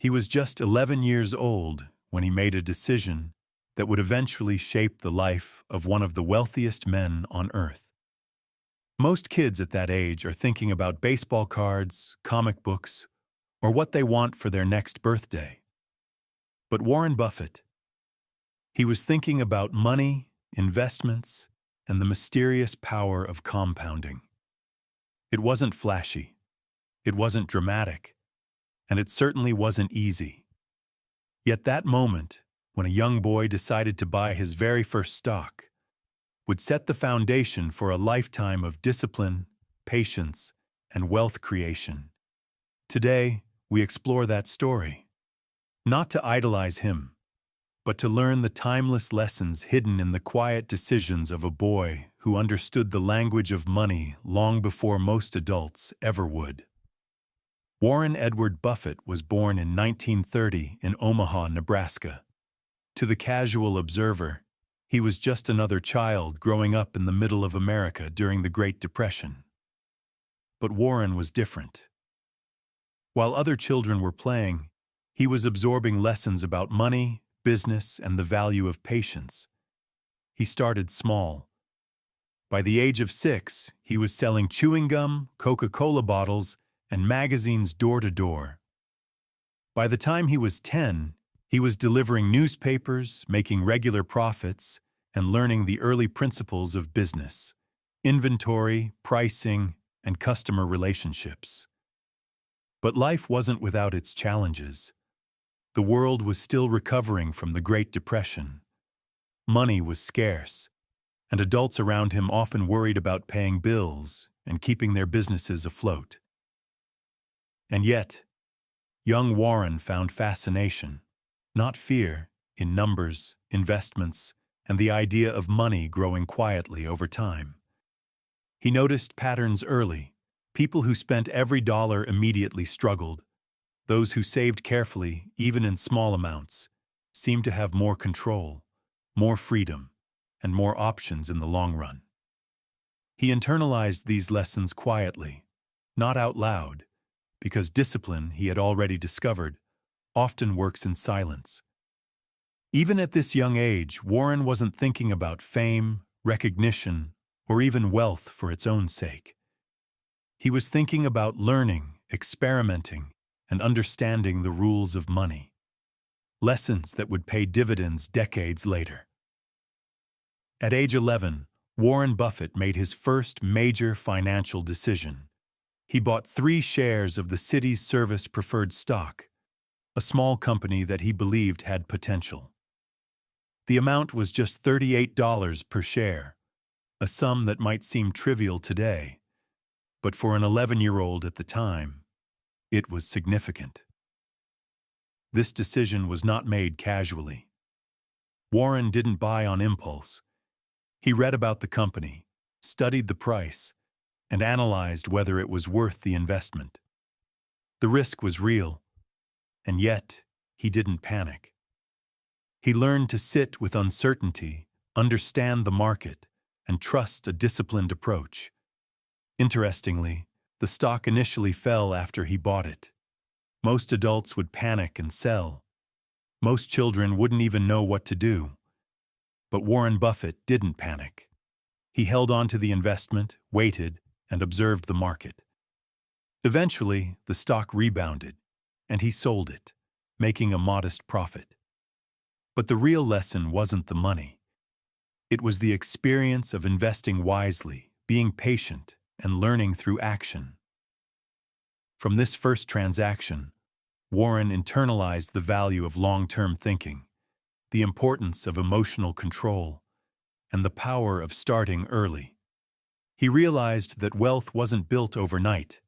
He was just 11 years old when he made a decision that would eventually shape the life of one of the wealthiest men on earth. Most kids at that age are thinking about baseball cards, comic books, or what they want for their next birthday. But Warren Buffett, he was thinking about money, investments, and the mysterious power of compounding. It wasn't flashy, it wasn't dramatic, and it certainly wasn't easy. Yet that moment, when a young boy decided to buy his very first stock, would set the foundation for a lifetime of discipline, patience, and wealth creation. Today, we explore that story, not to idolize him, but to learn the timeless lessons hidden in the quiet decisions of a boy who understood the language of money long before most adults ever would. Warren Edward Buffett was born in 1930 in Omaha, Nebraska. To the casual observer, he was just another child growing up in the middle of America during the Great Depression. But Warren was different. While other children were playing, he was absorbing lessons about money, business, and the value of patience. He started small. By the age of 6, he was selling chewing gum, Coca-Cola bottles, and magazines door to door. By the time he was 10, he was delivering newspapers, making regular profits, and learning the early principles of business: inventory, pricing, and customer relationships. But life wasn't without its challenges. The world was still recovering from the Great Depression. Money was scarce, and adults around him often worried about paying bills and keeping their businesses afloat. And yet, young Warren found fascination, not fear, in numbers, investments, and the idea of money growing quietly over time. He noticed patterns early. People who spent every dollar immediately struggled. Those who saved carefully, even in small amounts, seemed to have more control, more freedom, and more options in the long run. He internalized these lessons quietly, not out loud, because discipline, he had already discovered, often works in silence. Even at this young age, Warren wasn't thinking about fame, recognition, or even wealth for its own sake. He was thinking about learning, experimenting, and understanding the rules of money. Lessons that would pay dividends decades later. At age 11, Warren Buffett made his first major financial decision. He bought 3 shares of the city's Service Preferred stock, a small company that he believed had potential. The amount was just $38 per share, a sum that might seem trivial today, but for an 11-year-old at the time, it was significant. This decision was not made casually. Warren didn't buy on impulse. He read about the company, studied the price, and analyzed whether it was worth the investment. The risk was real, and yet he didn't panic. He learned to sit with uncertainty, understand the market, and trust a disciplined approach. Interestingly, the stock initially fell after he bought it. Most adults would panic and sell. Most children wouldn't even know what to do. But Warren Buffett didn't panic. He held on to the investment, waited, and observed the market. Eventually, the stock rebounded, and he sold it, making a modest profit. But the real lesson wasn't the money. It was the experience of investing wisely, being patient, and learning through action. From this first transaction, Warren internalized the value of long-term thinking, the importance of emotional control, and the power of starting early. He realized that wealth wasn't built overnight.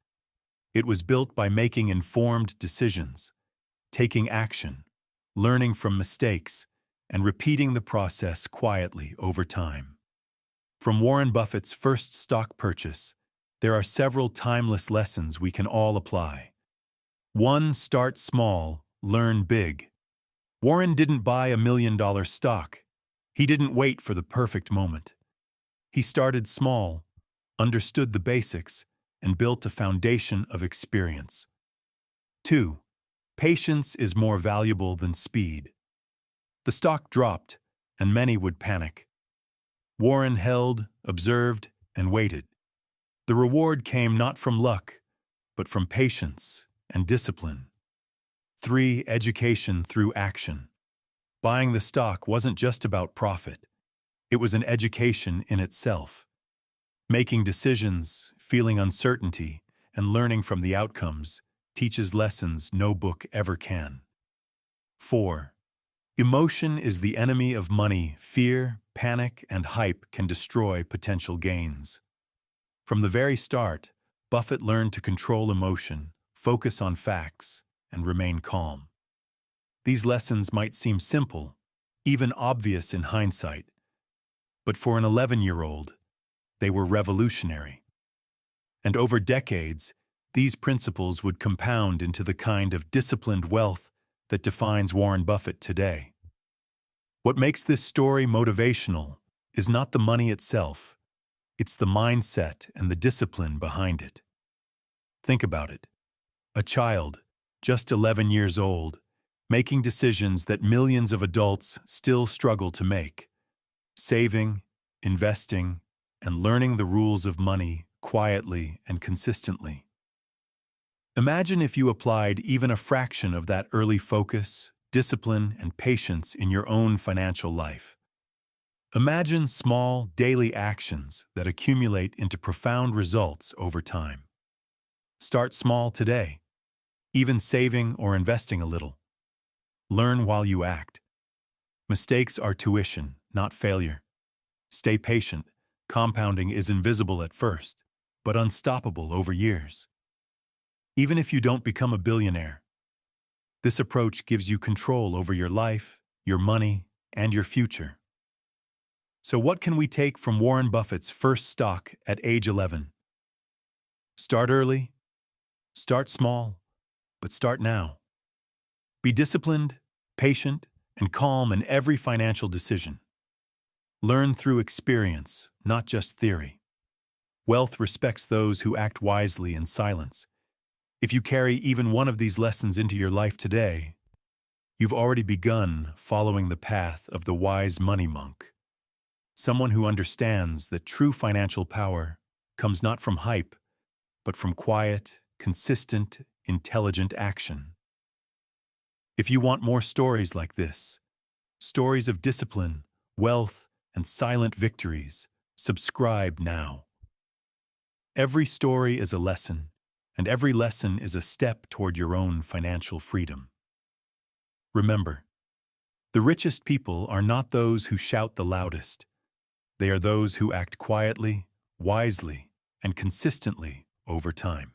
It was built by making informed decisions, taking action, learning from mistakes, and repeating the process quietly over time. From Warren Buffett's first stock purchase, there are several timeless lessons we can all apply. 1. Start small, learn big. Warren didn't buy $1 million stock. He didn't wait for the perfect moment. He started small, understood the basics, and built a foundation of experience. 2. Patience is more valuable than speed. The stock dropped, and many would panic. Warren held, observed, and waited. The reward came not from luck, but from patience and discipline. 3. Education through action. Buying the stock wasn't just about profit. It was an education in itself. Making decisions, feeling uncertainty, and learning from the outcomes teaches lessons no book ever can. 4. Emotion is the enemy of money. Fear, panic, and hype can destroy potential gains. From the very start, Buffett learned to control emotion, focus on facts, and remain calm. These lessons might seem simple, even obvious in hindsight, but for an 11-year-old, they were revolutionary. And over decades, these principles would compound into the kind of disciplined wealth that defines Warren Buffett today. What makes this story motivational is not the money itself, it's the mindset and the discipline behind it. Think about it. A child, just 11 years old, making decisions that millions of adults still struggle to make. Saving, investing, and learning the rules of money quietly and consistently. Imagine if you applied even a fraction of that early focus, discipline, and patience in your own financial life. Imagine small, daily actions that accumulate into profound results over time. Start small today, even saving or investing a little. Learn while you act. Mistakes are tuition, not failure. Stay patient. Compounding is invisible at first, but unstoppable over years. Even if you don't become a billionaire, this approach gives you control over your life, your money, and your future. So what can we take from Warren Buffett's first stock at age 11? Start early, start small, but start now. Be disciplined, patient, and calm in every financial decision. Learn through experience, not just theory. Wealth respects those who act wisely in silence. If you carry even one of these lessons into your life today, you've already begun following the path of the wise money monk. Someone who understands that true financial power comes not from hype, but from quiet, consistent, intelligent action. If you want more stories like this, stories of discipline, wealth, and silent victories, subscribe now. Every story is a lesson, and every lesson is a step toward your own financial freedom. Remember, the richest people are not those who shout the loudest. They are those who act quietly, wisely, and consistently over time.